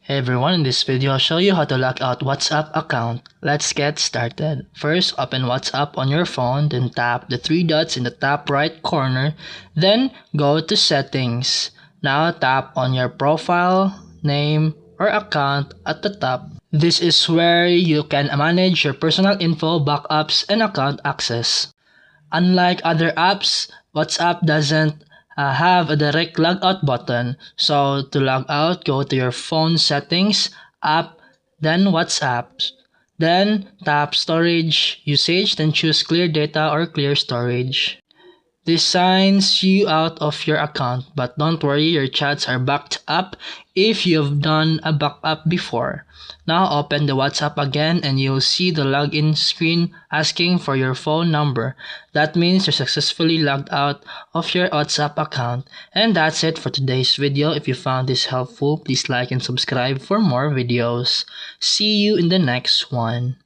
Hey everyone, in this video I'll show you how to log out WhatsApp account. Let's get started. First, open WhatsApp on your phone, then tap the three dots in the top right corner, then go to settings. Now tap on your profile, name, or account at the top. This is where you can manage your personal info, backups, and account access. Unlike other apps, WhatsApp doesn't have a direct logout button. So to log out, go to your phone settings, app, then WhatsApp. Then tap storage usage, then choose clear data or clear storage. This signs you out of your account, but don't worry, your chats are backed up if you've done a backup before. Now open the WhatsApp again and you'll see the login screen asking for your phone number. That means you're successfully logged out of your WhatsApp account. And that's it for today's video. If you found this helpful, please like and subscribe for more videos. See you in the next one.